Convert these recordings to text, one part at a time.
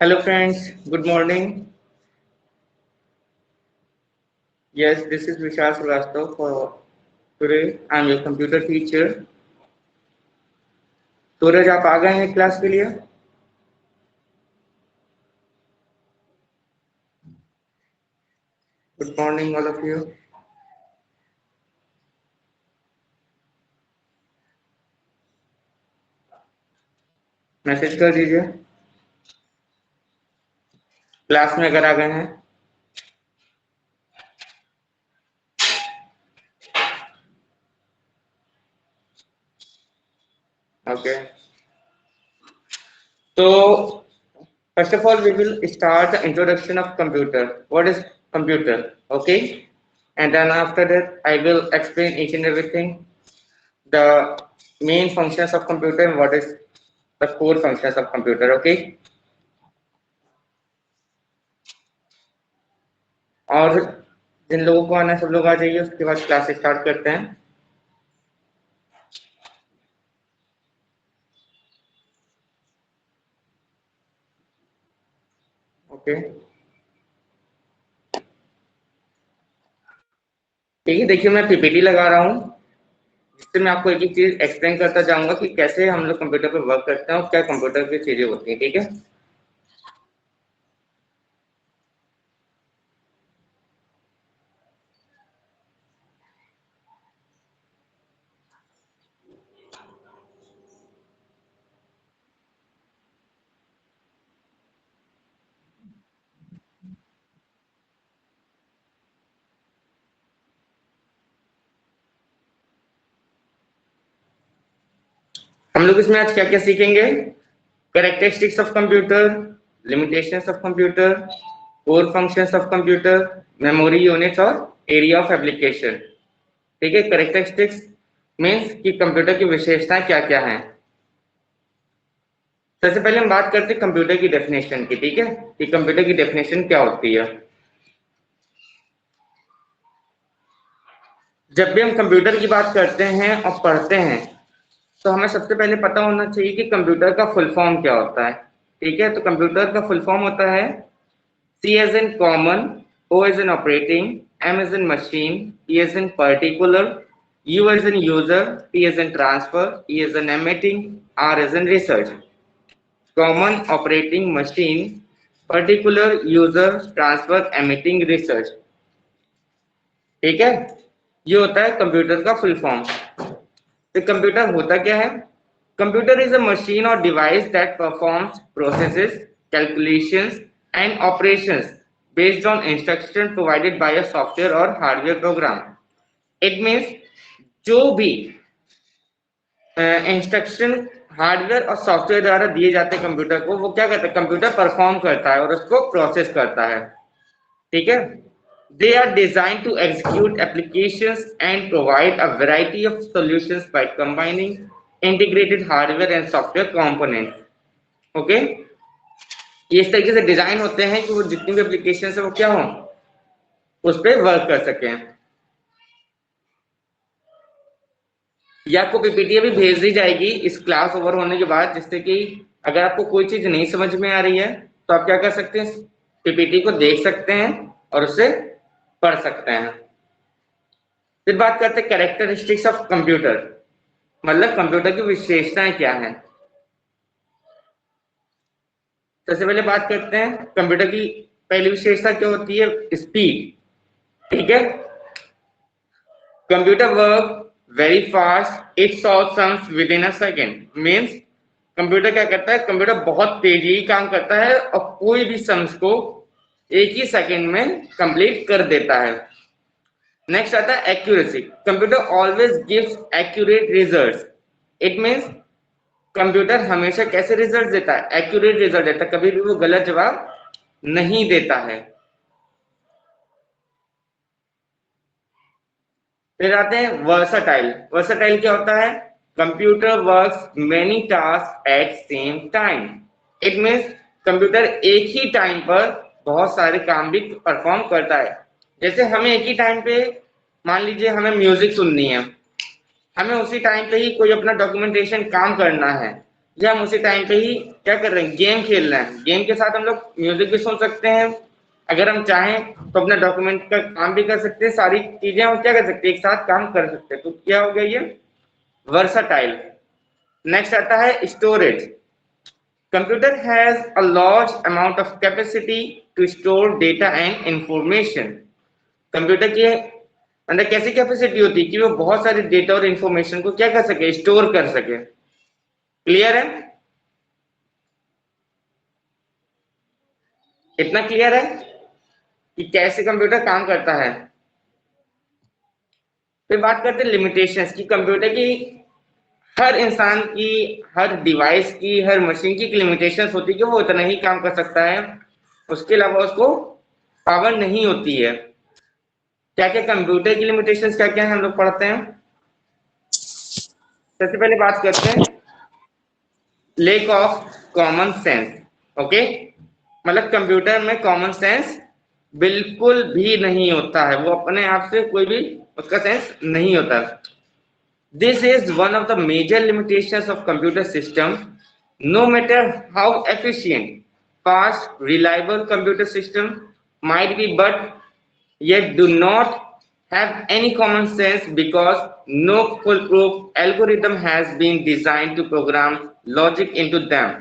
Hello friends, good morning. Yes, this is Vishal Srivastav for today. I'm your computer teacher. सूरज आप आ गए हैं class के लिए? Good morning all of you. Message कर दीजिए class में अगर आ गए हैं. Okay. So first of all, we will start the introduction of computer. What is computer? Okay. And then after that, I will explain each and everything. The main functions of computer and what is the core functions of computer. Okay. और जिन लोगों को आना है सब लोग आ जाइए, उसके बाद क्लास स्टार्ट करते हैं. ओके ठीक है. देखिए मैं पीपीटी लगा रहा हूँ जिससे मैं आपको एक एक चीज एक्सप्लेन करता जाऊंगा कि कैसे हम लोग कंप्यूटर पे वर्क करते हैं और क्या कंप्यूटर की चीजें होती हैं. ठीक है. हम लोग इसमें आज क्या क्या सीखेंगे? Characteristics of computer, limitations of computer, core functions of computer, memory units और एरिया ऑफ एप्लीकेशन. ठीक है. कैरेक्टरिस्टिक्स मीन्स कि कंप्यूटर की विशेषताएं क्या क्या हैं. सबसे पहले हम बात करते हैं कंप्यूटर की डेफिनेशन की. ठीक है कि कंप्यूटर की डेफिनेशन क्या होती है. जब भी हम कंप्यूटर की बात करते हैं और पढ़ते हैं तो हमें सबसे पहले पता होना चाहिए कि कंप्यूटर का फुल फॉर्म क्या होता है. ठीक है. तो कंप्यूटर का फुल फॉर्म होता है C as in common, O as in operating, M as in machine, E as in particular, U as in user, T as in transfer, E as in emitting, R as in research. Common, operating, machine, particular, user, transfer, emitting, research. ठीक है. ये होता है computer का full form. तो computer होता क्या है? कंप्यूटर इज अ मशीन और device that performs processes, calculations and operations based on instruction provided by a software और हार्डवेयर प्रोग्राम. इट मींस जो भी इंस्ट्रक्शन हार्डवेयर और सॉफ्टवेयर द्वारा दिए जाते हैं कंप्यूटर को, वो क्या करता है? कंप्यूटर परफॉर्म करता है और उसको प्रोसेस करता है. ठीक है. They are designed to execute applications and provide a variety of solutions by combining integrated hardware and software components. Okay? ये इस तरीके से डिजाइन होते हैं कि वो जितनी भी एप्लीकेशन है वो क्या हो, उस पर वर्क कर सकें. ये आपको पीपीटी भी भेज दी जाएगी इस क्लास ओवर होने के बाद, जिससे कि अगर आपको कोई चीज नहीं समझ में आ रही है तो आप क्या कर सकते हैं? पीपीटी को देख सकते हैं और उससे पढ़ सकते हैं. फिर बात करते हैं कैरेक्टरिस्टिक्स ऑफ कंप्यूटर, मतलब कंप्यूटर की विशेषताएं क्या हैं. सबसे पहले बात करते हैं कंप्यूटर की पहली विशेषता क्या होती है? स्पीड. ठीक है. Computer work very fast, it solve sums with in a second. Means computer क्या करता है? कंप्यूटर बहुत तेजी काम करता है और कोई भी सम्स को एक ही सेकेंड में कंप्लीट कर देता है. नेक्स्ट आता है accuracy. Computer always gives accurate results. It means computer हमेशा कैसे रिजल्ट देता है? एक्यूरेट रिजल्ट देता है. कभी भी वो गलत जवाब नहीं देता है. फिर आते हैं वर्सटाइल. वर्सटाइल क्या होता है? Computer works many task at same time. It means computer एक ही टाइम पर बहुत सारे काम भी परफॉर्म करता है. जैसे हमें एक ही टाइम पे, मान लीजिए हमें म्यूजिक सुननी है, हमें उसी टाइम पे ही कोई अपना डॉक्यूमेंटेशन काम करना है, या हम उसी टाइम पे ही क्या कर रहे हैं, गेम खेल रहे हैं। गेम के साथ हम लोग म्यूजिक भी सुन सकते हैं, अगर हम चाहें तो अपना डॉक्यूमेंट का काम भी कर सकते हैं, सारी चीजें हम क्या कर सकते हैं, एक साथ काम कर सकते हैं। तो क्या हो गया ये वर्साटाइल। नेक्स्ट आता है storage. Computer has a large amount of capacity to store data and information. Computer के अंदर कैसी कैपेसिटी होती है कि वो बहुत सारे डेटा और इंफॉर्मेशन को क्या कर सके, स्टोर कर सके। क्लियर है? इतना क्लियर है कि कैसे कंप्यूटर काम करता है। फिर बात करते हैं लिमिटेशंस की। कंप्यूटर की हर इंसान की, हर डिवाइस की, हर मशीन की लिमिटेशंस होती है कि वो उतना ही काम कर सकता है, उसके अलावा उसको पावर नहीं होती है। क्या क्या कंप्यूटर की लिमिटेशंस क्या क्या है हम लोग पढ़ते हैं। सबसे पहले बात करते हैं lake of common sense. Okay, मतलब कंप्यूटर में कॉमन सेंस बिल्कुल भी नहीं होता है, वो अपने आप से कोई भी उसका सेंस नहीं होता। This is one of the major limitations of computer system. No matter how efficient, fast, reliable computer system might be, but yet do not have any common sense because no foolproof algorithm has been designed to program logic into them.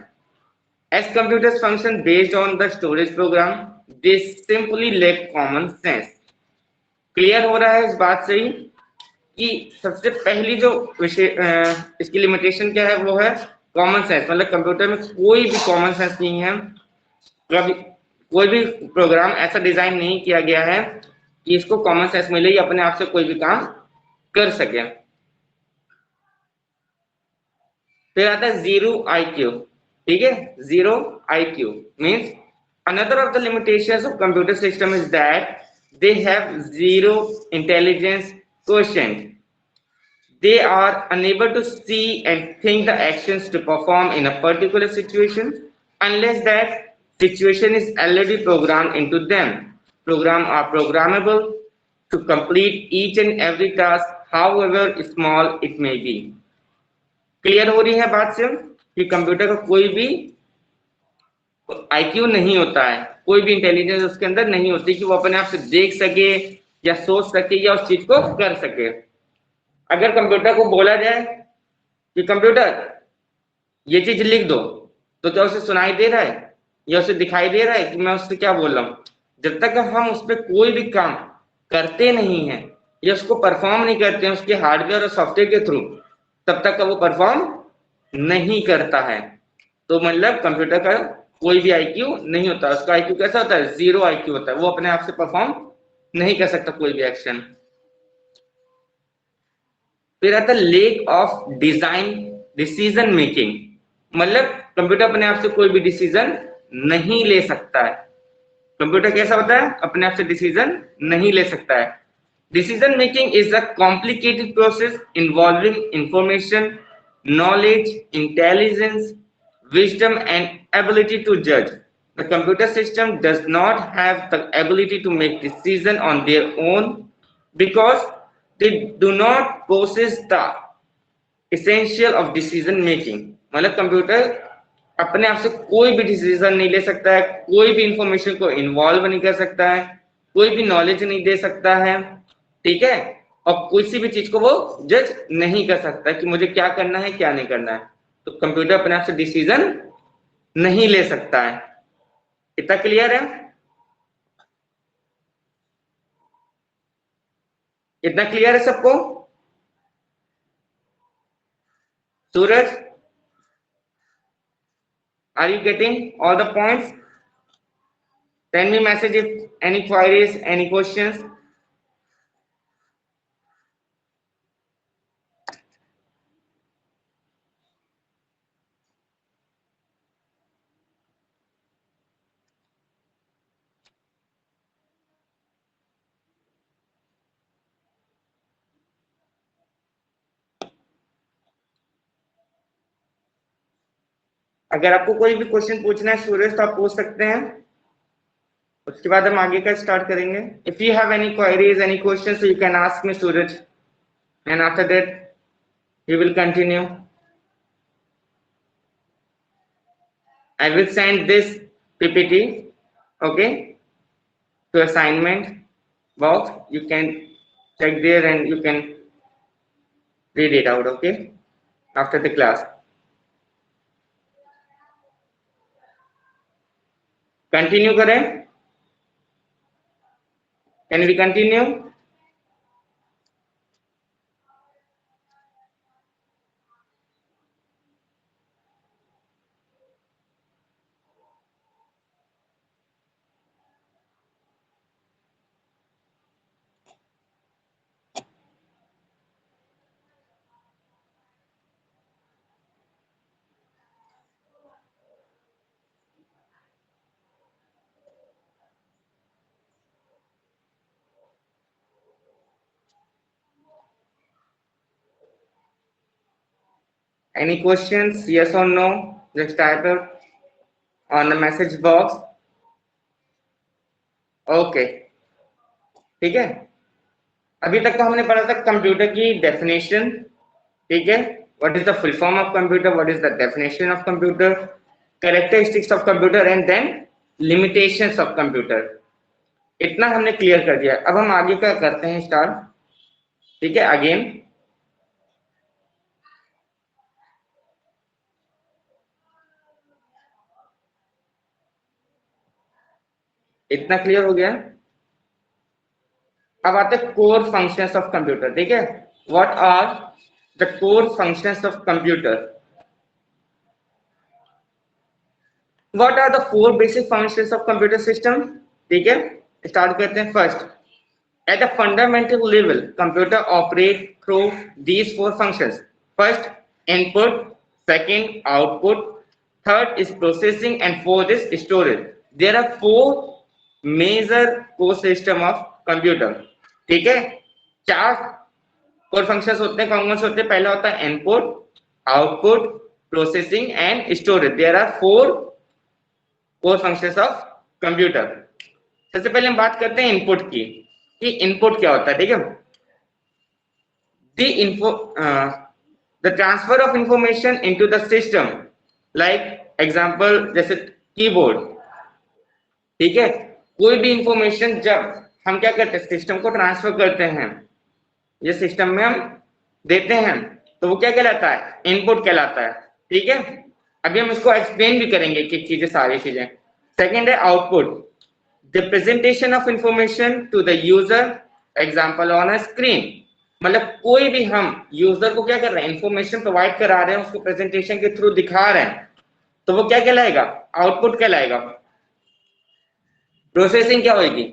As computers function based on the storage program, they simply lack common sense. Clear हो रहा है इस बात से ही कि सबसे पहली जो विषय इसकी लिमिटेशन क्या है, वो है कॉमन सेंस। मतलब कंप्यूटर में कोई भी कॉमन सेंस नहीं है, कभी कोई भी प्रोग्राम ऐसा डिजाइन नहीं किया गया है कि इसको कॉमन सेंस मिले या अपने आप से कोई भी काम कर सके। फिर आता है जीरो आईक्यू। ठीक है, zero IQ means another of the limitations of computer system is that they have zero intelligence quotient. They are unable to see and think the actions to perform in a particular situation unless that situation is already programmed into them. Programs are programmable to complete each and every task, however small it may be. Clear हो रही है बात से कि computer का कोई भी IQ नहीं होता है, कोई भी इंटेलिजेंस उसके अंदर नहीं होती कि वो अपने आप से देख सके या सोच सके या उस चीज को कर सके। अगर कंप्यूटर को बोला जाए कि कंप्यूटर ये चीज लिख दो, तो क्या उसे सुनाई दे रहा है या उसे दिखाई दे रहा है कि मैं उससे क्या बोल रहा हूं? जब तक हम उस पर कोई भी काम करते नहीं है या उसको परफॉर्म नहीं करते हैं उसके हार्डवेयर और सॉफ्टवेयर के थ्रू, तब तक का वो परफॉर्म नहीं करता है। तो मतलब कंप्यूटर का कोई भी आईक्यू नहीं होता, उसका आईक्यू कैसा होता है, जीरो आईक्यू होता है, वो अपने आप से परफॉर्म नहीं कर सकता कोई भी एक्शन। फिर आता है lake of design decision making. मतलब कंप्यूटर अपने आप से कोई भी डिसीजन नहीं ले सकता है। कंप्यूटर कैसा होता है, अपने आप से डिसीजन नहीं ले सकता है। Decision making is a complicated process involving information, knowledge, intelligence, wisdom, and ability to judge. The computer system does not have the ability to make decisions on their own because they do not possess the essential of decision making. मतलब computer अपने आप से कोई भी decision नहीं ले सकता है, कोई भी इंफॉर्मेशन को इन्वॉल्व नहीं कर सकता है, कोई भी नॉलेज नहीं दे सकता है, ठीक है, और किसी भी चीज को वो जज नहीं कर सकता कि मुझे क्या करना है क्या नहीं करना है। तो कंप्यूटर अपने आप से डिसीजन नहीं ले सकता है। इतना क्लियर है? इतना क्लियर है सबको? Suraj, are you getting all the points? Send me message if any queries, any questions. अगर आपको कोई भी क्वेश्चन पूछना है सूरज तो आप पूछ सकते हैं, उसके बाद हम आगे का स्टार्ट करेंगे। If you have any queries, any questions, you can ask me Suraj, and after that we will continue. I will send this PPT, okay, to assignment box. You can check there and you can read it out, okay, after the class. Continue करें? Can we continue? Any questions? Yes or no? Just type it on the message box. Okay, ठीक है। अभी तक तो हमने पढ़ा था computer की डेफिनेशन, ठीक है, what is the full form of computer, what is the definition of computer, characteristics of computer and then limitations of computer. इतना हमने क्लियर कर दिया। अब हम आगे क्या करते हैं, स्टार्ट, ठीक है, अगेन। इतना क्लियर हो गया। अब आते हैं कोर फंक्शंस ऑफ कंप्यूटर, ठीक है। What are the core functions of computer? What are the 4 basic functions of computer system? ठीक है, स्टार्ट करते हैं। First, at a fundamental level, computer operate through these 4 functions. First, input. Second, output. Third is processing, and fourth is storage. There are 4 major core system of computer. ठीक है, 4 core functions होते हैं, कौन से होते हैं? पहला होता है input, output, processing and storage. There are 4 core functions of computer. सबसे पहले हम बात करते हैं इनपुट की, कि इनपुट क्या होता है, ठीक है। The transfer of information into the system, like example जैसे कीबोर्ड, ठीक है। कोई भी इंफॉर्मेशन जब हम क्या करते हैं, सिस्टम को ट्रांसफर करते हैं, ये सिस्टम में हम देते हैं, तो वो क्या कहलाता है? इनपुट कहलाता है, ठीक है। अभी हम इसको एक्सप्लेन भी करेंगे कि चीजें, सारी चीजें। सेकेंड है output, the presentation of information to the user, example on a screen। मतलब कोई भी हम यूजर को क्या कर रहे हैं, इंफॉर्मेशन प्रोवाइड करा रहे हैं, उसको प्रेजेंटेशन के थ्रू दिखा रहे हैं, तो वो क्या कहलाएगा? आउटपुट कहलाएगा। प्रोसेसिंग क्या होगी?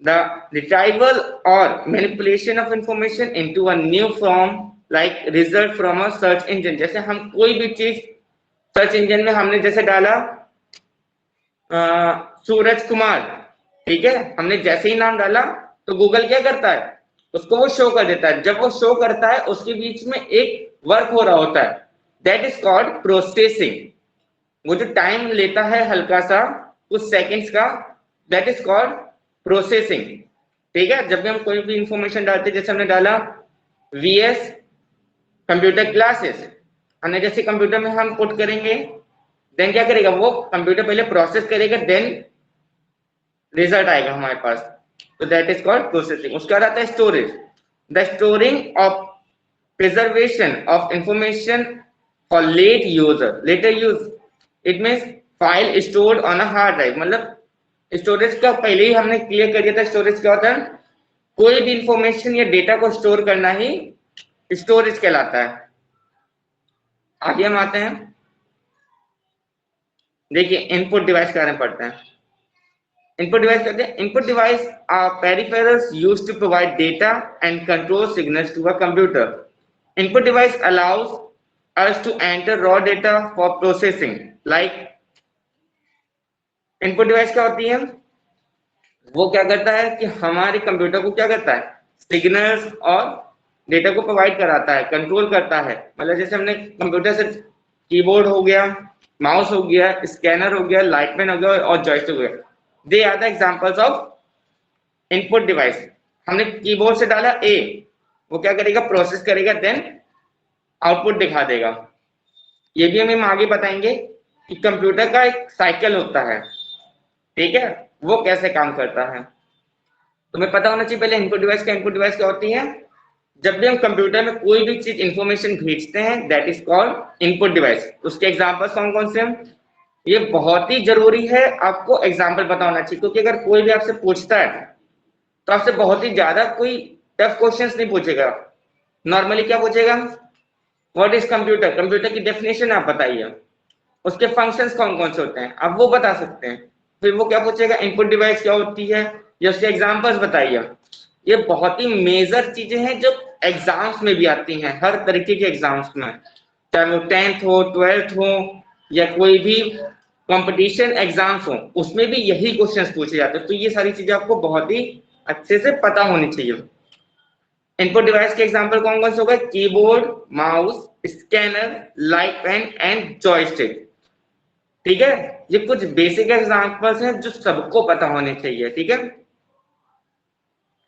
the retrieval or manipulation of information into a new form, like result from a search engine। जैसे हम कोई भी चीज सर्च इंजन में हमने जैसे डाला सूरज कुमार, ठीक है, हमने जैसे ही नाम डाला तो गूगल क्या करता है, उसको वो शो कर देता है। जब वो शो करता है उसके बीच में एक वर्क हो रहा होता है, दैट इज कॉल्ड प्रोसेसिंग। वो जो टाइम लेता है हल्का सा, कुछ सेकंड्स का, दैट इज कॉल्ड प्रोसेसिंग, ठीक है। जब भी हम कोई भी इंफॉर्मेशन डालते हैं, जैसे हमने डाला VS कंप्यूटर क्लासेस, हमने जैसे कंप्यूटर में हम पुट करेंगे, देन क्या करेगा, वो कंप्यूटर पहले प्रोसेस करेगा, देन रिजल्ट आएगा हमारे पास, तो दैट इज कॉल्ड प्रोसेसिंग। उसके बाद आता है storage, the storing of preservation of information for later use. It means file stored on a hard drive. मतलब स्टोरेज का पहले ही हमने क्लियर कर दिया था, स्टोरेज क्या होता है? कोई भी इंफॉर्मेशन या डेटा को स्टोर करना ही स्टोरेज कहलाता है। आगे हम आते हैं, देखिए इनपुट डिवाइस के बारे में पढ़ते हैं। इनपुट डिवाइस कहते हैं, input device are peripherals used to provide data and control signals to a computer. Input device allows us to enter raw data for processing, like input device क्या होती है? वो क्या करता है कि हमारे कंप्यूटर को क्या करता है, सिग्नल्स और डेटा को प्रोवाइड कराता है, कंट्रोल करता है। मतलब जैसे हमने कंप्यूटर से कीबोर्ड हो गया, माउस हो गया, स्कैनर हो गया, लाइट पेन हो गया और जॉयस्टिक हो गया, they are the examples of input device. हमने कीबोर्ड से डाला ए, वो क्या करेगा, प्रोसेस करेगा, देन आउटपुट दिखा देगा। ये भी हम आगे बताएंगे कि कंप्यूटर का एक साइकिल होता है, ठीक है, वो कैसे काम करता है। तुम्हें पता होना चाहिए पहले इनपुट डिवाइस क्या होती है। जब भी हम कंप्यूटर में कोई भी चीज इंफॉर्मेशन भेजते हैं that is called input device. उसके एग्जांपल्स कौन कौन से हैं, ये बहुत ही जरूरी है आपको एग्जांपल पता होना चाहिए, क्योंकि अगर कोई भी आपसे पूछता है तो आपसे बहुत ही ज्यादा कोई टफ क्वेश्चंस नहीं पूछेगा। नॉर्मली क्या पूछेगा, व्हाट इज कंप्यूटर, कंप्यूटर की डेफिनेशन आप बताइए, उसके फंक्शंस कौन कौन से होते हैं आप वो बता सकते हैं। फिर वो क्या पूछेगा, इनपुट डिवाइस क्या होती है या उसके एग्जांपल्स बताइए। ये बहुत ही मेजर चीजें हैं जो एग्जाम्स में भी आती हैं, हर तरीके के एग्जाम्स में, चाहे वो 10th हो 12th हो या कोई भी कंपटीशन एग्जाम्स हो, उसमें भी यही क्वेश्चंस पूछे जाते हैं। तो ये सारी चीजें आपको बहुत ही अच्छे से पता होनी चाहिए। इनपुट डिवाइस के एग्जांपल कौन कौन से हो गए, keyboard, mouse, scanner, light pen and joystick. ठीक है, ये कुछ बेसिक एग्जांपल्स हैं जो सबको पता होने चाहिए, ठीक है।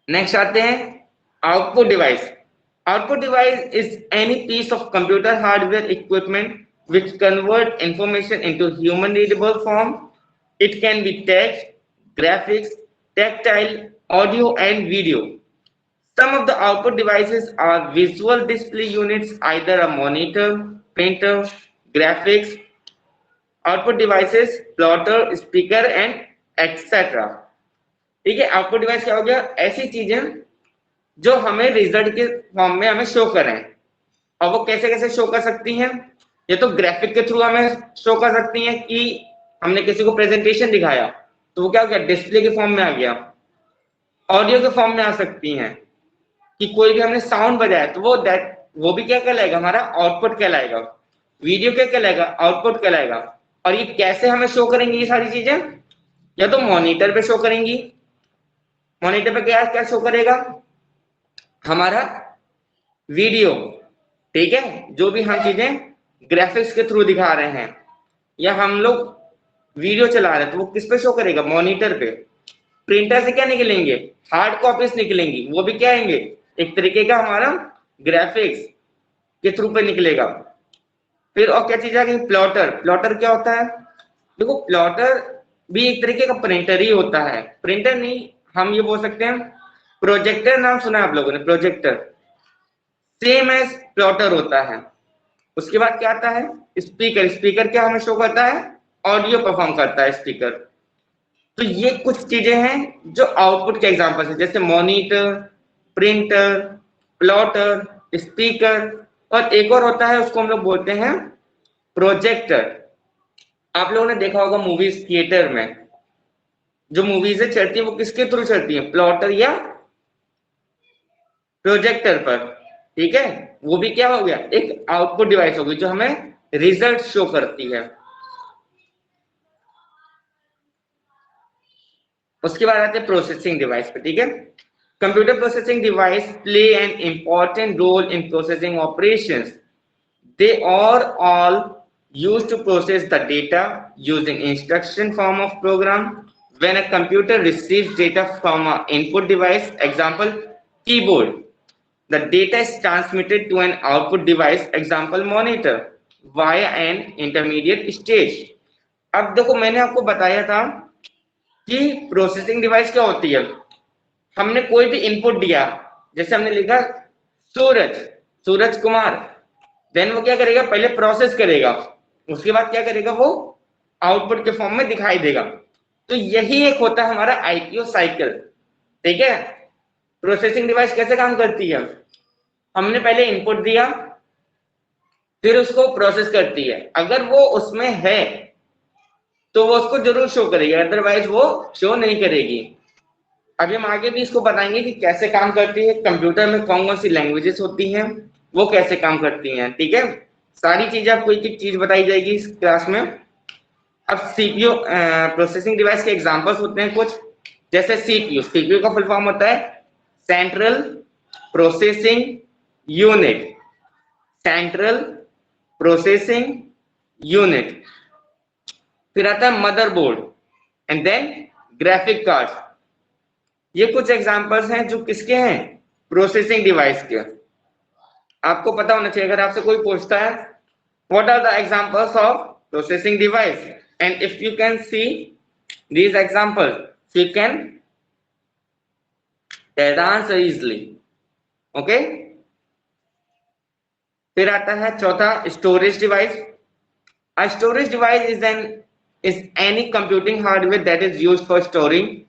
नेक्स्ट आते हैं output device. Output device is any piece of computer hardware equipment which convert information into human readable form. It can be text, graphics, tactile, audio and video. Some of the output devices are visual display units, either a monitor, printer, graphics, output devices, plotter, speaker and etc. ठीक है, output device क्या हो गया, ऐसी चीजें जो हमें result के फॉर्म में हमें शो करें। और वो कैसे कैसे शो कर सकती हैं, ये तो ग्राफिक के थ्रू हमें शो कर सकती हैं कि हमने किसी को प्रेजेंटेशन दिखाया तो वो क्या हो गया, डिस्प्ले के फॉर्म में आ गया। ऑडियो के फॉर्म में आ सकती हैं कि कोई भी हमने साउंड बजाया तो वो भी क्या कहलाएगा, हमारा आउटपुट कहलाएगा। वीडियो क्या कहलाएगा, आउटपुट कहलाएगा। और ये कैसे हमें शो करेंगी ये सारी चीजें, या तो मॉनिटर पे शो करेंगी। मॉनिटर पे क्या क्या शो करेगा, हमारा वीडियो, ठीक है, जो भी हम चीजें ग्राफिक्स के थ्रू दिखा रहे हैं या हम लोग वीडियो चला रहे हैं तो वो किस पे शो करेगा, मॉनिटर पे। प्रिंटर से क्या निकलेंगे, हार्ड कॉपीज निकलेंगी, वो भी क्या आएंगे, एक तरीके का हमारा ग्राफिक्स के थ्रू पे निकलेगा। फिर और क्या चीज आ गई, प्लॉटर। प्लॉटर क्या होता है, देखो प्लॉटर भी एक तरीके का प्रिंटर ही होता है। प्रिंटर नहीं, हम ये बोल सकते हैं प्रोजेक्टर, नाम सुना है आप लोगों ने, प्रोजेक्टर सेम एज प्लॉटर होता है। उसके बाद क्या आता है, स्पीकर। स्पीकर क्या हमें शो करता है, ऑडियो परफॉर्म करता है स्पीकर। तो ये कुछ चीजें हैं जो आउटपुट के एग्जांपल्स हैं, जैसे मॉनिटर, प्रिंटर, प्लॉटर, स्पीकर, और एक और होता है उसको हम लोग बोलते हैं प्रोजेक्टर। आप लोगों ने देखा होगा मूवीज थिएटर में जो मूवीज चलती है वो किसके थ्रू चलती है, प्लॉटर या प्रोजेक्टर पर, ठीक है। वो भी क्या हो गया, एक आउटपुट डिवाइस होगी जो हमें रिजल्ट शो करती है। उसके बाद आते हैं प्रोसेसिंग डिवाइस पे, ठीक है। Computer processing device play an important role in processing operations. They are all used to process the data using instruction form of program. When a computer receives data from an input device, example keyboard, the data is transmitted to an output device, example monitor, via an intermediate stage. अब देखो मैंने आपको बताया था कि processing device क्या होती है। हमने कोई भी इनपुट दिया, जैसे हमने लिखा सूरज, सूरज कुमार, देन वो क्या करेगा, पहले प्रोसेस करेगा, उसके बाद क्या करेगा, वो आउटपुट के फॉर्म में दिखाई देगा। तो यही एक होता है हमारा आईपीओ साइकिल, ठीक है। प्रोसेसिंग डिवाइस कैसे काम करती है, हमने पहले इनपुट दिया फिर उसको प्रोसेस करती है। अगर वो उसमें है तो वो उसको जरूर शो करेगी, अदरवाइज वो शो नहीं करेगी। अभी हम आगे भी इसको बताएंगे कि कैसे काम करती है, कंप्यूटर में कौन कौन सी लैंग्वेजेस होती हैं, वो कैसे काम करती हैं, ठीक है। सारी चीजें आपको एक एक चीज बताई जाएगी इस क्लास में। अब सीपीयू प्रोसेसिंग डिवाइस के एग्जांपल्स होते हैं कुछ, जैसे सीपीयू। सीपीयू का फुल फॉर्म होता है central processing unit, central processing unit. फिर आता है motherboard and then graphic card. ये कुछ एग्जांपल्स हैं जो किसके हैं, प्रोसेसिंग डिवाइस के। आपको पता होना चाहिए, अगर आपसे कोई पूछता है what are the examples of processing device. And if you can see these examples, so you can tell the answer easily. Okay. फिर आता है चौथा storage device. A storage device is any computing hardware that is used for storing,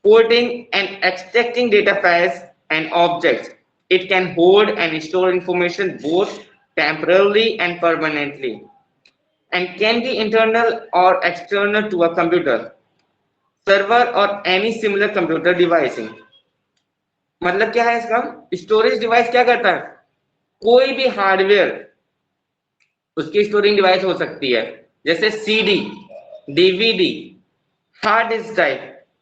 coding, and extracting data files and objects. It can hold and store information both temporarily and permanently, and can be internal or external to a computer, server, or any similar computer device. मतलब क्या है इसका? Storage device क्या करता है? कोई भी hardware उसकी स्टोरिंग डिवाइस हो सकती है, जैसे CD, DVD, hard disk drive,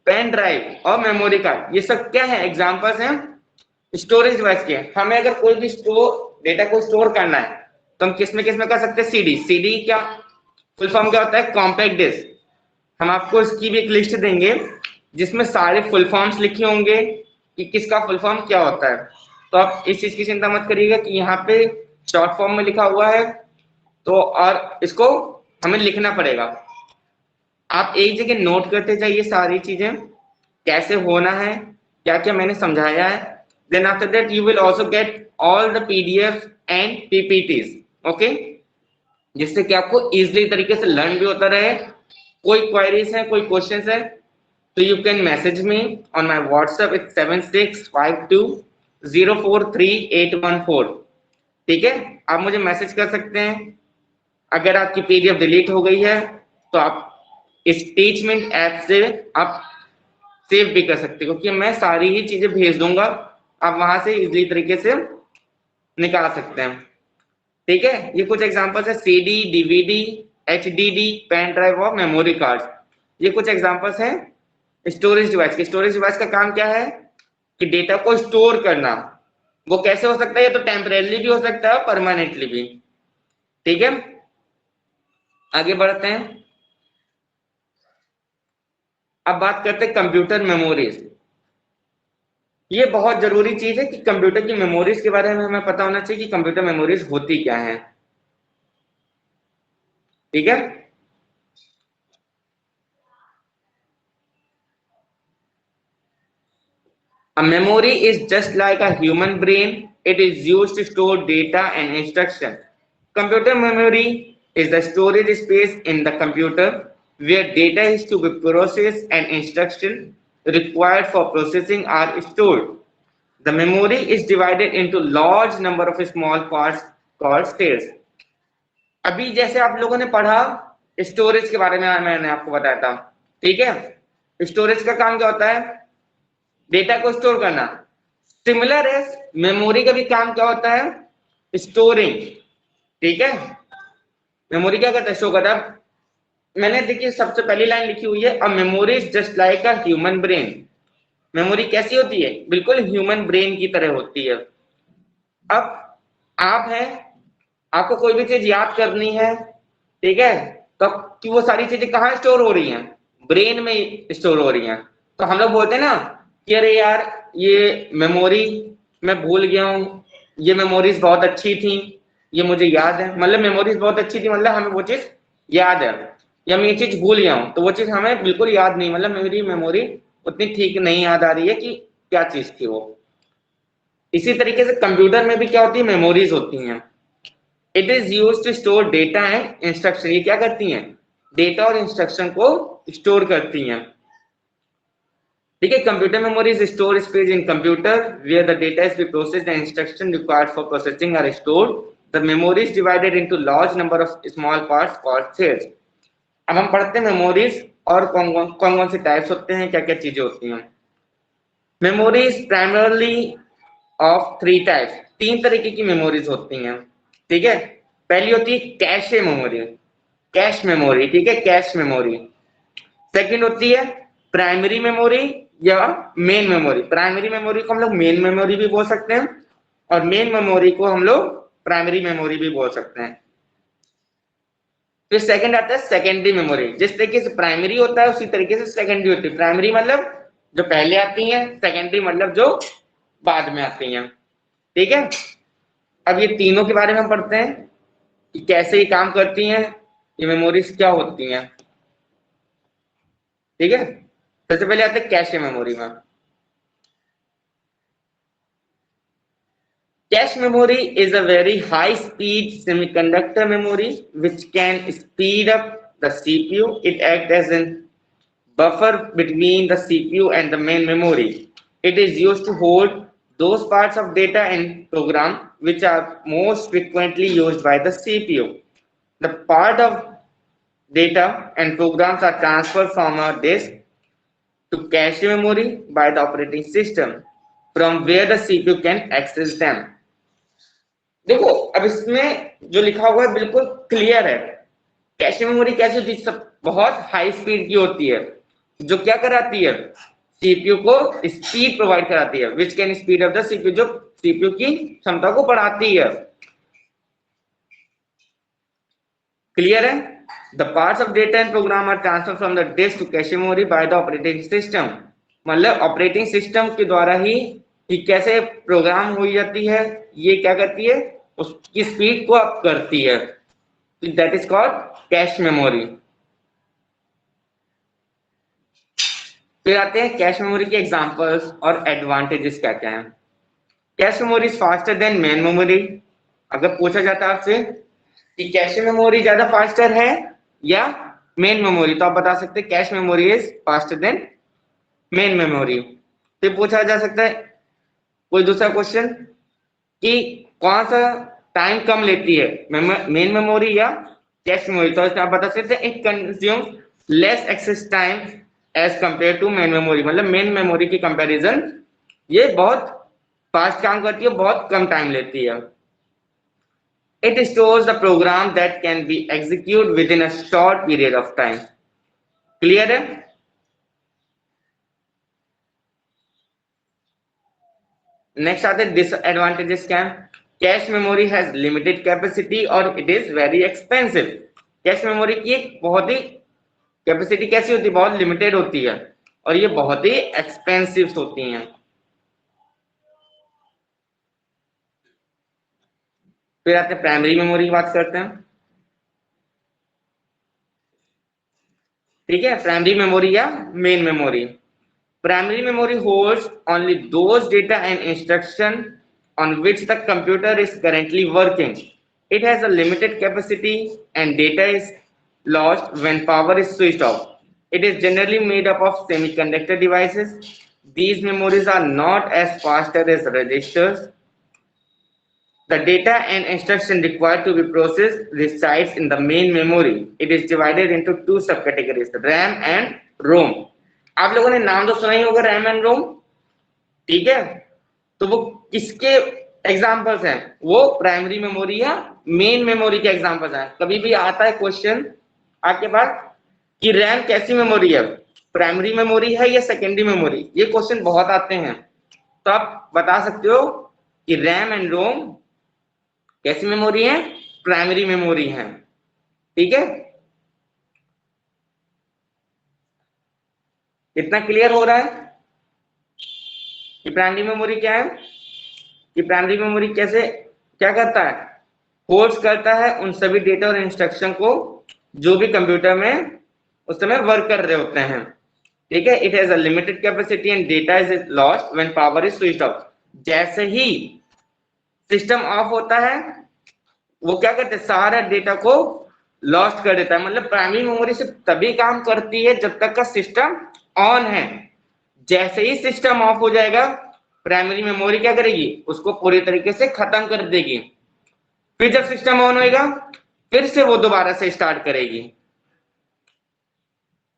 pen drive और मेमोरी कार्ड. ये सब क्या है? एग्जांपल्स हैं स्टोरेज डिवाइस के. हमें अगर कोई भी डेटा को स्टोर करना है तो हम किस में कर सकते हैं? सीडी. सीडी क्या फुल फॉर्म क्या होता है? Compact disc. हम आपको इसकी भी एक लिस्ट देंगे जिसमें सारे फुल फॉर्म्स लिखे होंगे कि किसका फुल फॉर्म क्या होता है. तो आप इस चीज की चिंता मत करिएगा कि यहाँ पे शॉर्ट फॉर्म में लिखा हुआ है तो और इसको हमें लिखना पड़ेगा. आप एक जगह नोट करते जाइए सारी चीजें कैसे होना है, क्या क्या मैंने समझाया है. Then after that you will also get all the PDF and PPTs. Okay, जिससे कि आपको इजीली तरीके से लर्न भी होता रहे. कोई क्वेरीज है, कोई क्वेश्चंस है तो you can message me on my WhatsApp. It's 7652043814. ठीक है, आप मुझे मैसेज कर सकते हैं. अगर आपकी पीडीएफ डिलीट हो गई है तो आप इस टीचमेंट ऐप से आप सेव भी कर सकते हो, क्योंकि मैं सारी ही चीजें भेज दूंगा, आप वहां से इजीली तरीके से निकाल सकते हैं. ठीक है, ये कुछ एग्जांपल्स है. CD, DVD, HDD, pen drive और मेमोरी कार्ड. ये कुछ एग्जांपल्स हैं स्टोरेज डिवाइस के. स्टोरेज डिवाइस का काम क्या है? कि डेटा को स्टोर करना. वो कैसे हो सकता है? ये तो टेम्परेरी भी हो सकता है और परमानेंटली भी. ठीक है, आगे बढ़ते हैं. अब बात करते हैं कंप्यूटर मेमोरीज. ये बहुत जरूरी चीज है कि कंप्यूटर की मेमोरीज के बारे में हमें पता होना चाहिए कि कंप्यूटर मेमोरीज होती क्या है. ठीक है, a memory is just like a human brain. It is used to store data and instruction. Computer memory is the storage space in the computer where data is to be processed and instruction required for processing are stored. The memory is divided into large number of small parts called states. अभी जैसे आप लोगों ने पढ़ा storage के बारे में, मैंने आपको बताया था. ठीक है, स्टोरेज का काम क्या होता है? डेटा को स्टोर करना. सिमिलर है, मेमोरी का भी काम क्या होता है? स्टोरिंग. ठीक है, मेमोरी क्या करता है? शो करता है. मैंने देखिए सबसे पहली लाइन लिखी हुई है, a memory is just like a human brain. Memory कैसी होती है? बिल्कुल ह्यूमन ब्रेन की तरह होती है. अब आप हैं, आपको कोई भी चीज याद करनी है, ठीक है, तो कि वो सारी चीजें कहाँ स्टोर हो रही हैं? ब्रेन में स्टोर हो रही हैं. तो हम लोग बोलते हैं ना कि अरे यार ये मेमोरी मैं भूल गया हूँ, ये मेमोरीज बहुत अच्छी थी, ये मुझे याद है. मतलब मेमोरीज बहुत अच्छी थी मतलब हमें वो चीज याद है. या मैं ये चीज भूल गया हूँ तो वो चीज हमें बिल्कुल याद नहीं, मतलब मेरी मेमोरी उतनी ठीक नहीं याद आ रही है कि क्या चीज थी वो. इसी तरीके से कंप्यूटर में भी क्या होती है? मेमोरीज होती हैं. It is use to store data and instruction. ये क्या करती हैं? डेटा और इंस्ट्रक्शन को स्टोर करती हैं. ठीक है, computer memory is store space in computer where the data is be processed and instruction required for processing are stored. The memory is divided into large number of small parts called threads. अब हम पढ़ते हैं memories और कौन कौन से types होते हैं, क्या क्या चीजें होती हैं. Memory is primarily of 3 types. 3 तरीके की मेमोरीज होती हैं. ठीक है, पहली होती है कैश मेमोरी. कैश मेमोरी, ठीक है, कैश मेमोरी. सेकंड होती है प्राइमरी मेमोरी या मेन मेमोरी. प्राइमरी मेमोरी को हम लोग मेन मेमोरी भी बोल सकते हैं और मेन मेमोरी को हम लोग प्राइमरी मेमोरी भी बोल सकते हैं. फिर सेकंड आता है सेकेंडरी मेमोरी. जिस तरीके से प्राइमरी होता है उसी तरीके से सेकेंडरी होती है. प्राइमरी मतलब जो पहले आती है, सेकेंडरी मतलब जो बाद में आती हैं. ठीक है, अब ये तीनों के बारे में हम पढ़ते हैं कि कैसे ये काम करती हैं. ये मेमोरीज क्या होती हैं, ठीक है। सबसे पहले आते हैं कैश मेमोरी में। Cache memory is a very high-speed semiconductor memory which can speed up the CPU. It acts as a buffer between the CPU and the main memory. It is used to hold those parts of data and program which are most frequently used by the CPU. The part of data and programs are transferred from a disk to cache memory by the operating system, from where the CPU can access them. देखो अब इसमें जो लिखा हुआ है बिल्कुल clear है। Cache memory कैसे होती है, सब बहुत हाई स्पीड की होती है, जो क्या कराती है, सीपीयू को स्पीड प्रोवाइड कराती है, which can speed up the CPU, जो सीपीयू की क्षमता को बढ़ाती है। क्लियर है। The parts of data and program are transfer from the disk to cache memory by the operating system. मतलब ऑपरेटिंग सिस्टम के द्वारा ही कैसे प्रोग्राम हो जाती है, ये क्या करती है, उसकी स्पीड को अप करती है, that is called cache memory. फिर आते हैं कैश मेमोरी के एग्जांपल्स और एडवांटेजेस क्या क्या हैं। Cache memory is faster than main memory. अगर पूछा जाता है आपसे कि कैश मेमोरी ज्यादा फास्टर है या मेन मेमोरी, तो आप बता सकते हैं cache memory is faster than main memory. फिर पूछा जा सकता है कोई दूसरा क्वेश्चन कि कौन सा टाइम कम लेती है, मेन मेमोरी या कैश मेमोरी, तो आप बता सकते हैं it consume less access time as compare to main memory. मतलब मेन मेमोरी की कंपैरिजन ये बहुत फास्ट काम करती है, बहुत कम टाइम लेती है। It stores the program that can be executed within a short period of time. Clear है। नेक्स्ट आते हैं डिसएडवांटेजेस क्या है। Cache memory has limited capacity और it is very expensive. Cache memory की एक बहुत ही कैपेसिटी कैसी होती है, बहुत लिमिटेड होती है और ये बहुत ही एक्सपेंसिव होती हैं। फिर आते हैं प्राइमरी मेमोरी की बात करते हैं, ठीक है। प्राइमरी मेमोरी या main memory. Primary memory holds only those data and instruction on which the computer is currently working. It has a limited capacity and data is lost when power is switched off. It is generally made up of semiconductor devices. These memories are not as fast as registers. The data and instruction required to be processed resides in the main memory. It is divided into two subcategories, RAM and ROM. आप लोगों ने नाम तो सुना ही होगा, RAM and रोम, ठीक है। तो वो किसके एग्जांपल्स हैं, वो प्राइमरी मेमोरी या मेन मेमोरी के एग्जांपल्स हैं। कभी भी आता है क्वेश्चन आपके पास कि रैम कैसी मेमोरी है, प्राइमरी मेमोरी है या सेकेंडरी मेमोरी, ये क्वेश्चन बहुत आते हैं। तो आप बता सकते हो कि रैम एंड रोम कैसी मेमोरी है, प्राइमरी मेमोरी है, ठीक है। इतना क्लियर हो रहा है कि प्राइमरी मेमोरी क्या है, कि प्राइमरी मेमोरी कैसे क्या करता है, होल्ड करता है उन सभी डेटा और इंस्ट्रक्शन को जो भी कंप्यूटर में उस समय वर्क कर रहे होते हैं, ठीक है। It has a limited capacity and data is lost when power is switched off. जैसे ही सिस्टम ऑफ होता है वो क्या करते हैं, सारा डेटा को लॉस्ट कर देता है। मतलब प्राइमरी मेमोरी सिर्फ तभी काम करती है जब तक का सिस्टम ऑन है। जैसे ही सिस्टम ऑफ हो जाएगा प्राइमरी मेमोरी क्या करेगी, उसको पूरी तरीके से खत्म कर देगी। फिर जब सिस्टम ऑन होएगा फिर से वो दोबारा से स्टार्ट करेगी।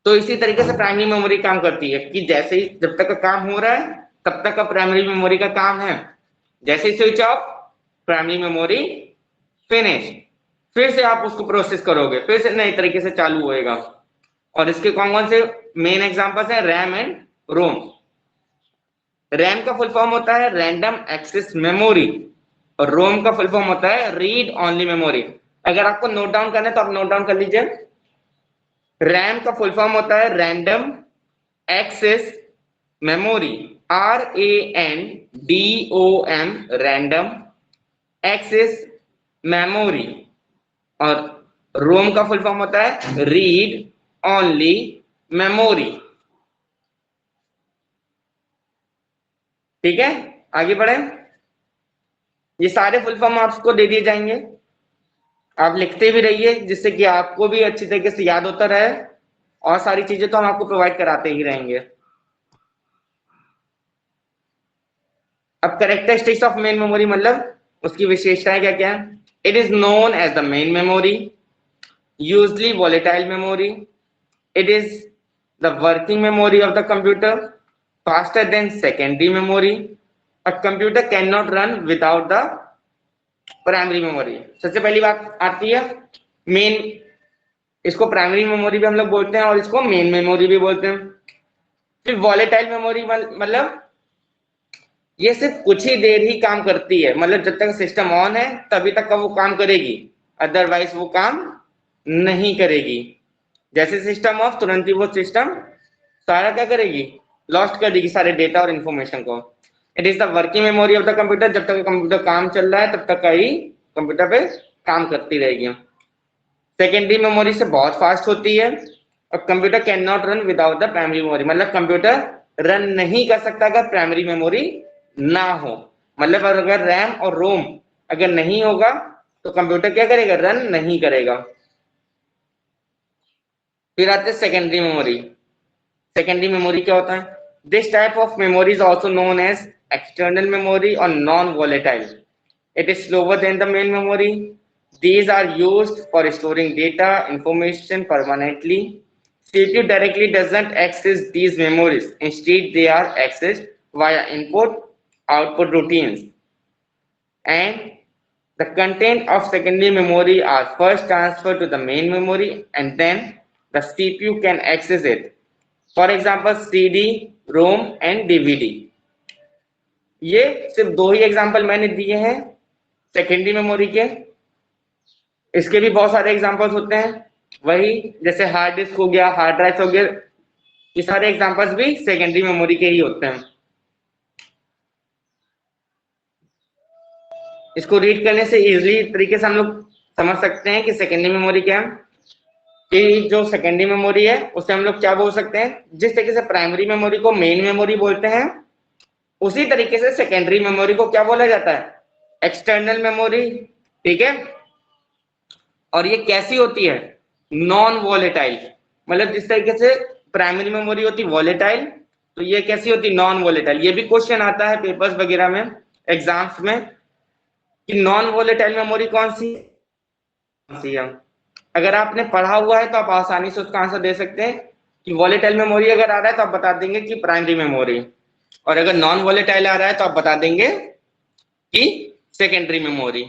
तो इसी तरीके से प्राइमरी मेमोरी काम करती है कि जैसे ही जब तक का काम हो रहा है तब तक का प्राइमरी मेमोरी का काम है, जैसे ही switch off primary memory finish, फिर से आप उसको प्रोसेस करोगे, फिर से नए तरीके से चालू होएगा। और इसके कौन कौन से मेन एग्जांपल्स हैं, रैम एंड रोम। रैम का फुल फॉर्म होता है रैंडम एक्सेस मेमोरी और रोम का फुल फॉर्म होता है रीड ओनली मेमोरी। अगर आपको नोट डाउन करना है तो आप नोट डाउन कर लीजिए। रैम का फुल फॉर्म होता है random access memory, RANDOM, random access memory. और रोम का फुल फॉर्म होता है रीड ओनली मेमोरी। ठीक है, आगे बढ़े। ये सारे फुल फॉर्म आपको दे दिए जाएंगे, आप लिखते भी रहिए जिससे कि आपको भी अच्छी तरीके से याद होता रहे, और सारी चीजें तो हम आपको प्रोवाइड कराते ही रहेंगे। अब कैरेक्टरिस्टिक्स ऑफ मेन मेमोरी मतलब उसकी विशेषताएं क्या क्या है। It is known as the main memory, usually volatile memory, it is the working memory of the computer, faster than secondary memory, a computer can not run without the primary memory. सबसे पहली बात आती है main, इसको primary memory भी हम लोग बोलते हैं और इसको मेन मेमोरी भी बोलते हैं। फिर वॉलेटाइल मेमोरी मतलब ये सिर्फ कुछ ही देर ही काम करती है, मतलब जब तक सिस्टम ऑन है तभी तक का वो काम करेगी, अदरवाइज वो काम नहीं करेगी। जैसे सिस्टम ऑफ, तुरंत ही वो सिस्टम सारा क्या करेगी, लॉस्ट कर देगी सारे डेटा और इंफॉर्मेशन को। It is the working memory of the computer, जब तक कंप्यूटर काम चल रहा है तब तक का ही कंप्यूटर पे काम करती रहेगी। सेकेंडरी मेमोरी से बहुत फास्ट होती है, और computer can not run without the primary memory, मतलब कंप्यूटर रन नहीं कर सकता अगर प्राइमरी मेमोरी ना हो। मतलब अगर रैम और रोम अगर नहीं होगा तो कंप्यूटर क्या करेगा, रन नहीं करेगा। फिर आते हैं सेकेंडरी मेमोरी। सेकेंडरी मेमोरी क्या होता है, this type of memory is also known as external memory और non volatile, it is slower than the main memory, these are used for storing data information permanently. CPU directly doesn't access these memories, instead they are accessed via input output routines, and the content of secondary memory are first transferred to the main memory and then the CPU can access it. For example, CD, ROM and DVD. ये सिर्फ दो ही example मैंने दिए हैं secondary memory के, इसके भी बहुत सारे एग्जांपल्स होते हैं, वही जैसे हार्ड डिस्क हो गया, हार्ड ड्राइव हो गया, ये सारे एग्जांपल्स भी सेकेंडरी मेमोरी के ही होते हैं। इसको रीड करने से इजीली तरीके से हम लोग समझ सकते हैं कि सेकेंडरी मेमोरी क्या है। कि जो सेकेंडरी मेमोरी है उसे हम लोग क्या बोल सकते हैं, जिस तरीके से प्राइमरी मेमोरी को मेन मेमोरी बोलते हैं उसी तरीके से सेकेंडरी मेमोरी को क्या बोला जाता है, एक्सटर्नल मेमोरी। ठीक है, और ये कैसी होती है, नॉन वॉलेटाइल, मतलब जिस तरीके से प्राइमरी मेमोरी होती वॉलेटाइल, तो ये कैसी होती, नॉन वॉलेटाइल। ये भी क्वेश्चन आता है पेपर्स वगैरह में, एग्जाम्स में, कि नॉन वॉलेटाइल मेमोरी कौन सी है। अगर आपने पढ़ा हुआ है तो आप आसानी से उसका आंसर दे सकते हैं कि वॉलेटाइल मेमोरी अगर आ रहा है तो आप बता देंगे कि प्राइमरी मेमोरी, और अगर नॉन वॉलेटाइल आ रहा है तो आप बता देंगे कि सेकेंडरी मेमोरी।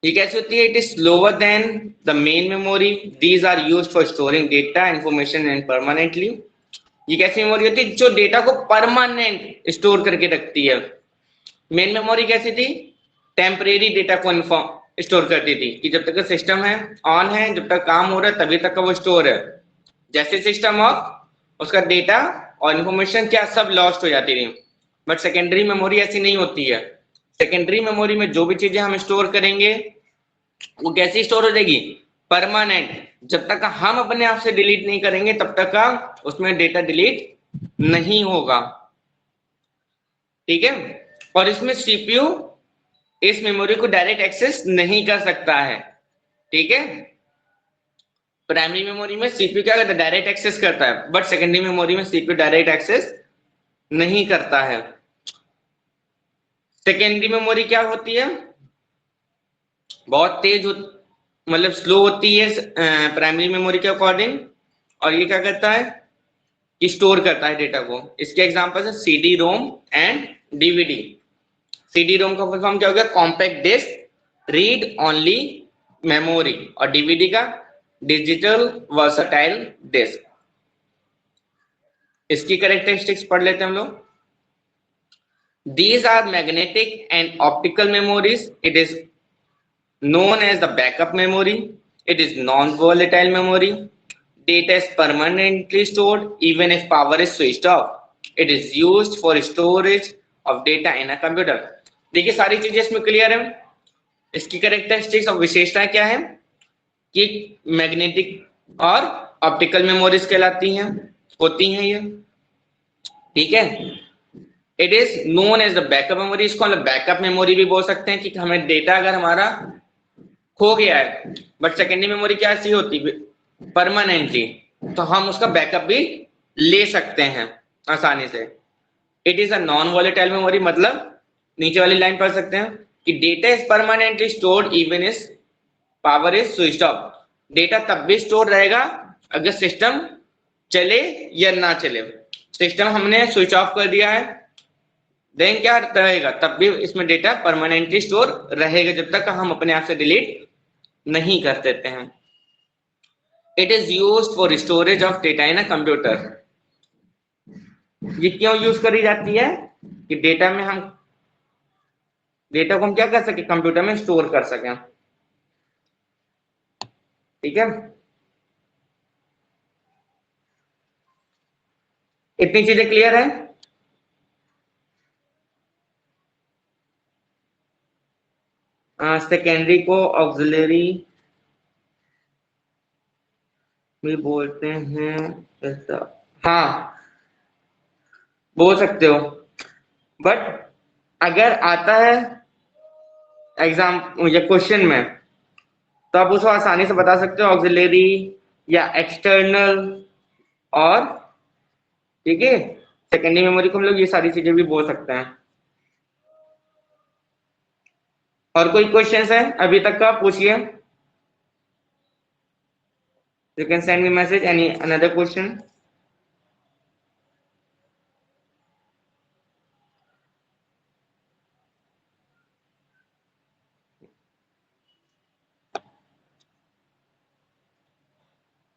ये कैसे होती है, it is slower than the main memory, these are used for storing data information and permanently. ये कैसी मेमोरी होती है, जो डेटा को परमानेंट स्टोर करके रखती है। मेन मेमोरी कैसी थी, टेम्परेरी डेटा को स्टोर करती थी, कि जब तक सिस्टम है ऑन है, जब तक काम हो रहा है तभी तक का वो स्टोर है। जैसे सिस्टम ऑफ, उसका डेटा और इन्फॉर्मेशन क्या सब लॉस्ट हो जाती थी। बट सेकेंडरी मेमोरी ऐसी नहीं होती है। सेकेंडरी मेमोरी में जो भी चीजें हम स्टोर करेंगे वो कैसी स्टोर हो जाएगी, परमानेंट। जब तक हम अपने आप से डिलीट नहीं करेंगे तब तक का उसमें डेटा डिलीट नहीं होगा। ठीक है, और इसमें सीपीयू इस मेमोरी को डायरेक्ट एक्सेस नहीं कर सकता है। ठीक है, प्राइमरी मेमोरी में सीपीयू क्या करता है, डायरेक्ट एक्सेस करता है, बट सेकेंडरी मेमोरी में सीपीयू डायरेक्ट एक्सेस नहीं करता है। सेकेंडरी मेमोरी क्या होती है, बहुत तेज मतलब स्लो होती है प्राइमरी मेमोरी के अकॉर्डिंग, और ये क्या करता है कि स्टोर करता है डेटा को। इसके एग्जांपल है CD ROM and DVD. CD ROM का फुल फॉर्म क्या हो गया, compact disc read only memory, और डीवीडी का डिजिटल वर्सटाइल डिस्क। इसकी कैरेक्टरिस्टिक्स पढ़ लेते हैं हम लोग। These are magnetic and optical memories. It is known as the backup memory. It is non-volatile memory. Data is permanently stored even if power is switched off. It is used for storage of data in a computer. देखिए सारी चीजें इसमें clear है। इसकी characteristics और विशेषताएं क्या है कि मैग्नेटिक और ऑप्टिकल मेमोरीज कहलाती हैं, होती हैं ये, ठीक है। It is known as the backup memory, इसको हम बैकअप मेमोरी भी बोल सकते हैं कि हमें डेटा अगर हमारा खो गया है, बट सेकेंडरी मेमोरी क्या ऐसी होती है परमानेंटली, तो हम उसका बैकअप भी ले सकते हैं आसानी से। It is a non volatile memory, मतलब नीचे वाली लाइन पढ़ सकते हैं कि data is permanently stored even is power is switched off. Data तब भी स्टोर रहेगा अगर सिस्टम चले या ना चले। सिस्टम हमने स्विच ऑफ कर दिया है, देन क्या रहेगा, तब भी इसमें डेटा परमानेंटली स्टोर रहेगा जब तक हम अपने आप से डिलीट नहीं कर देते हैं। It is used for storage of data in a computer. ये क्यों यूज करी जाती है कि डेटा में हम डेटा को हम क्या कर सके, कंप्यूटर में स्टोर कर सकें, ठीक है। इतनी चीजें क्लियर है। सेकेंडरी को ऑक्सिलरी भी बोलते हैं ऐसा, हाँ बोल सकते हो, बट अगर आता है एग्जाम या क्वेश्चन में तो आप उसको आसानी से बता सकते हो ऑक्सिलरी या एक्सटर्नल, और ठीक है सेकेंडरी मेमोरी को हम लोग ये सारी चीजें भी बोल सकते हैं। और कोई क्वेश्चंस है अभी तक का, पूछिए। You can send me message any another question.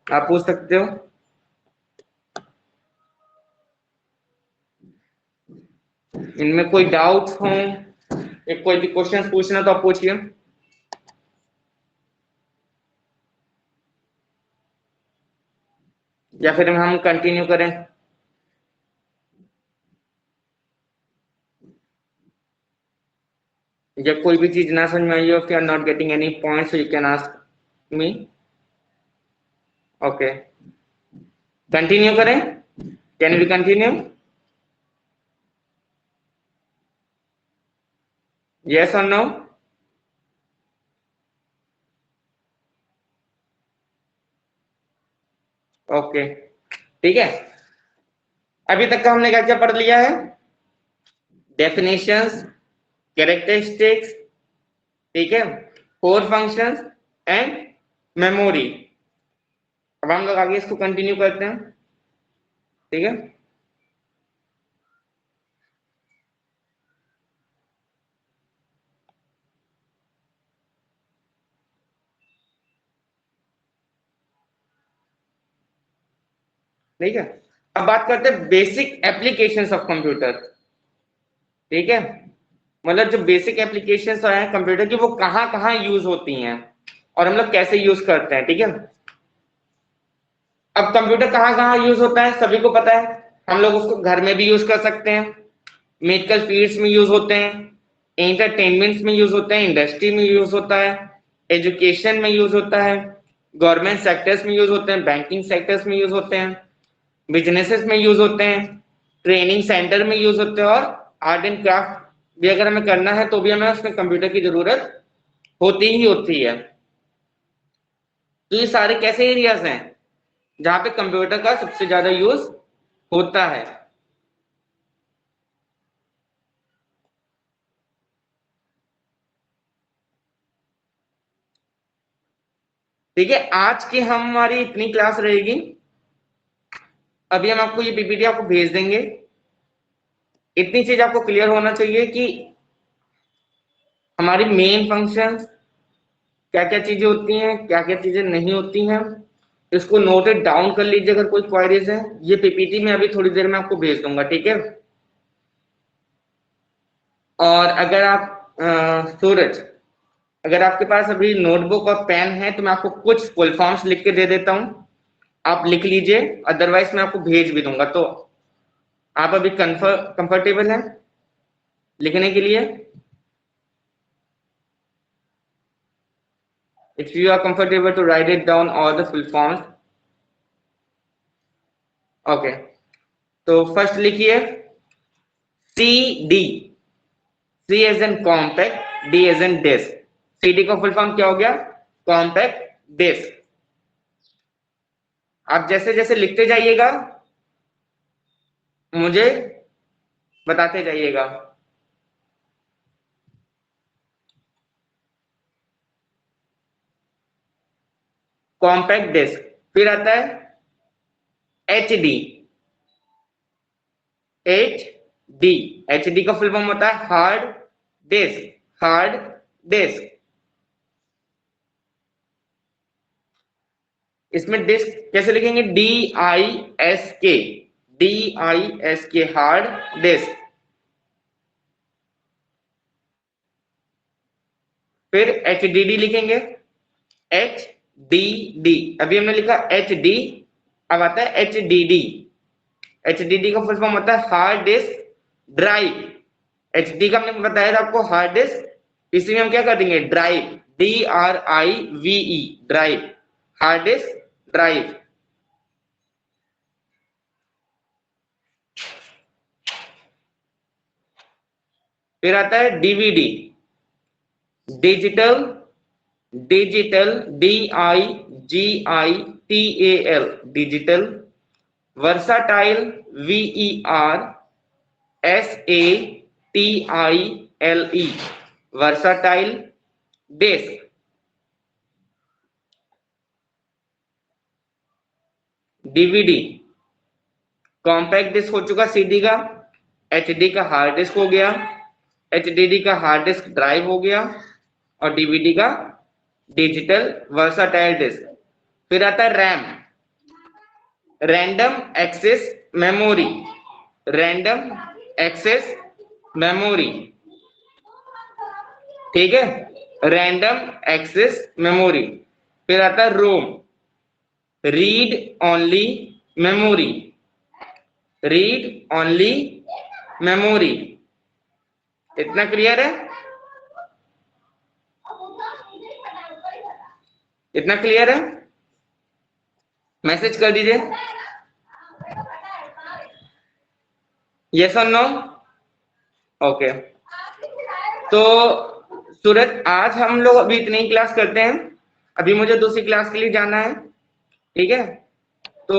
आप पूछ सकते हो, इनमें कोई डाउट्स हो, एक कोई भी क्वेश्चन पूछना तो आप पूछिए। या फिर हम कंटिन्यू करें। जब कोई भी चीज ना समझ में आई हो, if you are not getting any points, so you can ask me. Okay. Continue करें, कैन वी कंटिन्यू? यस और नो? ओके ठीक है। अभी तक का हमने क्या क्या पढ़ लिया है, डेफिनेशंस, कैरेक्टरिस्टिक्स, ठीक है, कोर फंक्शंस एंड मेमोरी। अब हम लोग आगे इसको कंटिन्यू करते हैं, ठीक है। ठीक है, अब बात करते हैं बेसिक एप्लीकेशंस ऑफ कंप्यूटर, ठीक है। मतलब जो बेसिक एप्लीकेशंस है कंप्यूटर की वो कहाँ कहाँ यूज होती हैं और हम लोग कैसे यूज करते हैं, ठीक है। अब कंप्यूटर कहाँ कहाँ यूज होता है सभी को पता है, हम लोग उसको घर में भी यूज कर सकते हैं, मेडिकल फील्ड्स में यूज होते हैं, एंटरटेनमेंट्स में यूज होते हैं, इंडस्ट्री में यूज होता है, एजुकेशन में यूज होता है, गवर्नमेंट सेक्टर्स में यूज होते हैं, बैंकिंग सेक्टर्स में यूज होते हैं, बिजनेसेस में यूज होते हैं, ट्रेनिंग सेंटर में यूज होते हैं, और आर्ट एंड क्राफ्ट भी अगर हमें करना है तो भी हमें उसमें कंप्यूटर की जरूरत होती ही होती है। तो ये सारे कैसे एरियाज हैं जहां पे कंप्यूटर का सबसे ज्यादा यूज होता है। ठीक है, आज की हमारी इतनी क्लास रहेगी। अभी हम आपको ये पीपीटी आपको भेज देंगे। इतनी चीज आपको क्लियर होना चाहिए कि हमारी मेन फंक्शंस क्या क्या चीजें होती हैं, क्या क्या चीजें नहीं होती हैं। इसको नोटेड डाउन कर लीजिए अगर कोई क्वेरीज है। ये पीपीटी में अभी थोड़ी देर में आपको भेज दूंगा, ठीक है। और अगर आप सूरज, अगर आपके पास अभी नोटबुक और पेन है तो मैं आपको कुछ फुल फॉर्म्स लिख के दे देता हूँ, आप लिख लीजिए, अदरवाइज मैं आपको भेज भी दूंगा। तो आप अभी कंफर्टेबल हैं लिखने के लिए? If you are comfortable to write it down all the full forms. Okay. तो फर्स्ट लिखिए CD. C as an compact, D as an disk. CD का फुल फॉर्म क्या हो गया? Compact disc. आप जैसे जैसे लिखते जाइएगा मुझे बताते जाइएगा. Compact disc. फिर आता है HD. HD का फुल फॉर्म होता है हार्ड डिस्क. Hard disk. इसमें डिस्क कैसे लिखेंगे? DISK. DISK hard disk. फिर HDD लिखेंगे. HDD. अभी हमने लिखा HD, अब आता है HDD. HDD का फुल फॉर्म होता है हार्ड डिस्क ड्राइव. HD का हमने बताया था आपको हार्ड डिस्क, इसी में हम क्या कर देंगे? Drive. DRIVE. Drive. Hard disk drive. फिर आता है DVD. Digital. Digital. DIGITAL. Digital. Versatile. VERSATILE. Versatile disc. DVD compact disc हो चुका CD का. HD का हार्ड डिस्क हो गया. HDD का हार्ड डिस्क ड्राइव हो गया. और DVD का डिजिटल वर्साटाइल डिस्क. फिर आता है RAM. Random access memory. Random access memory. ठीक है, रैंडम एक्सेस मेमोरी. फिर आता है ROM. Read only memory. Read only memory. इतना क्लियर है? इतना क्लियर है? मैसेज कर दीजिए यस और नो. ओके. तो सूरज, आज हम लोग अभी इतनी ही क्लास करते हैं. अभी मुझे दूसरी क्लास के लिए जाना है. ठीक है, तो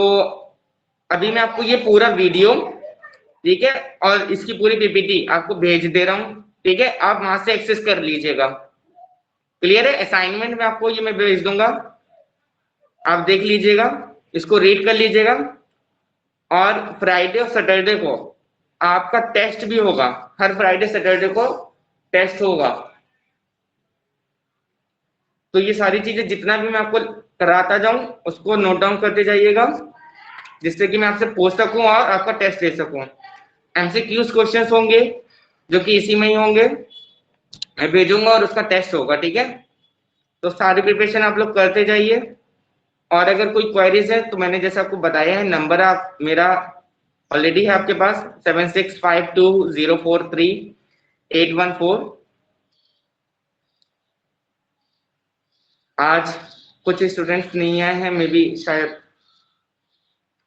अभी मैं आपको ये पूरा वीडियो, ठीक है, और इसकी पूरी पीपीटी आपको भेज दे रहा हूं. ठीक है, आप वहां से एक्सेस कर लीजिएगा. क्लियर है? असाइनमेंट में आपको ये मैं भेज दूंगा, आप देख लीजिएगा, इसको रीड कर लीजिएगा. और फ्राइडे और सैटरडे को आपका टेस्ट भी होगा. हर फ्राइडे सैटरडे को टेस्ट होगा. तो ये सारी चीजें जितना भी मैं आपको कराता जाऊं उसको नोट डाउन करते जाइएगा, जिससे कि मैं आपसे पूछ सकूं और आपका टेस्ट ले सकूं. MCQs क्वेश्चंस होंगे जो कि इसी में ही होंगे, मैं भेजूंगा और उसका टेस्ट होगा. ठीक है, तो सारी प्रिपरेशन आप लोग करते जाइए. और अगर कोई क्वेरीज है तो मैंने जैसे आपको बताया है, नंबर आप मेरा ऑलरेडी है आपके पास 7652043814. आज कुछ स्टूडेंट्स नहीं आए हैं, मे बी शायद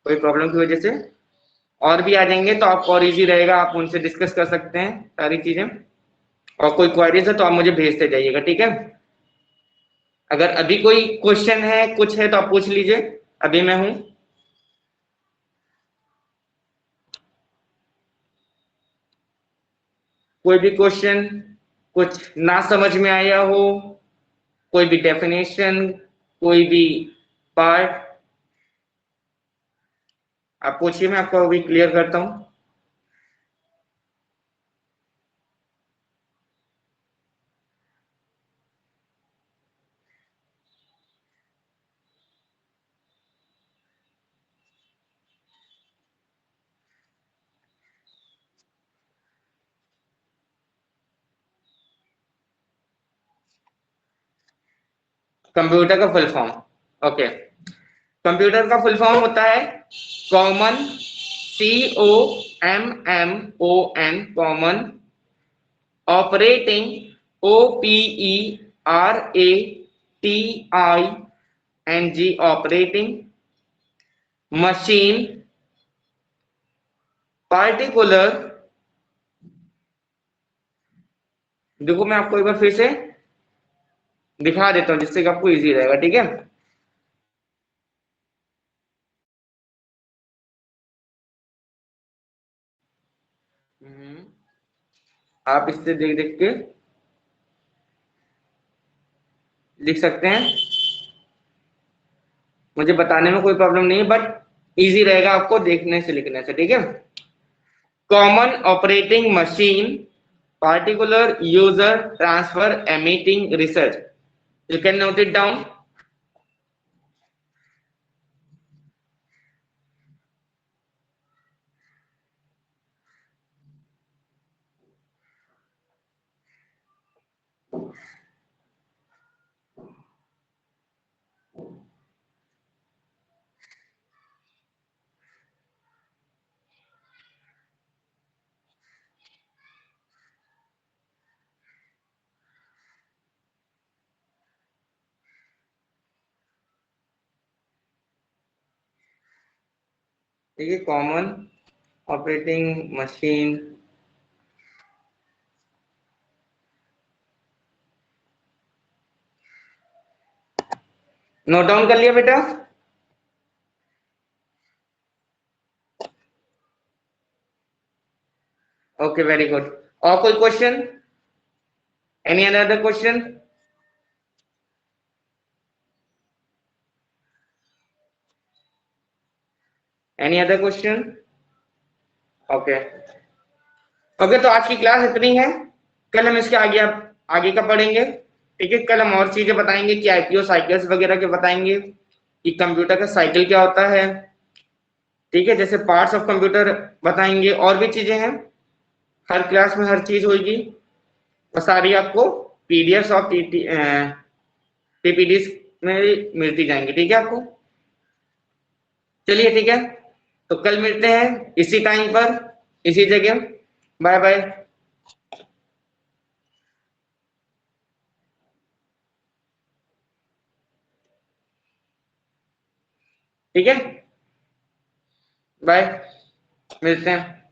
कोई प्रॉब्लम की वजह से. और भी आ जाएंगे तो आपको और इजी रहेगा, आप उनसे डिस्कस कर सकते हैं सारी चीजें. और कोई क्वेरीज है तो आप मुझे भेजते जाइएगा. ठीक है, अगर अभी कोई क्वेश्चन है, कुछ है तो आप पूछ लीजिए, अभी मैं हूं. कोई भी क्वेश्चन, कुछ ना समझ में आया हो, कोई भी डेफिनेशन, कोई भी पार्ट, आप पूछिए, मैं आपको अभी क्लियर करता हूं. कंप्यूटर का फुल फॉर्म. ओके, कंप्यूटर का फुल फॉर्म होता है common. COMMON common. Operating. OPERATING TING operating machine particular. देखो मैं आपको एक बार फिर से दिखा देता हूं जिससे कि आपको इजी रहेगा, ठीक है। आप इससे देख देख के लिख सकते हैं, मुझे बताने में कोई प्रॉब्लम नहीं है, बट इजी रहेगा आपको देखने से लिखने से, ठीक है। Common operating machine particular user transfer emitting research, you can note it down। ठीक है, common operating machine note down कर लिया बेटा? Okay, very good. और कोई question? Any other question? Any other question? Okay okay, तो आज की क्लास इतनी है। कल हम इसके आगे आगे का पढ़ेंगे, ठीक है। कल हम और चीजें बताएंगे कि आईपीओ साइकिल्स वगैरह के बताएंगे कि कंप्यूटर का साइकिल क्या होता है, ठीक है। जैसे पार्ट्स ऑफ कंप्यूटर बताएंगे, और भी चीजें हैं। हर क्लास में हर चीज होगी और सारी आपको पीडीएफ और पीपीडी में मिलती जाएंगी, ठीक है आपको। चलिए ठीक है, तो कल मिलते हैं इसी टाइम पर, इसी जगह। Bye bye. ठीक है, बाय, मिलते हैं।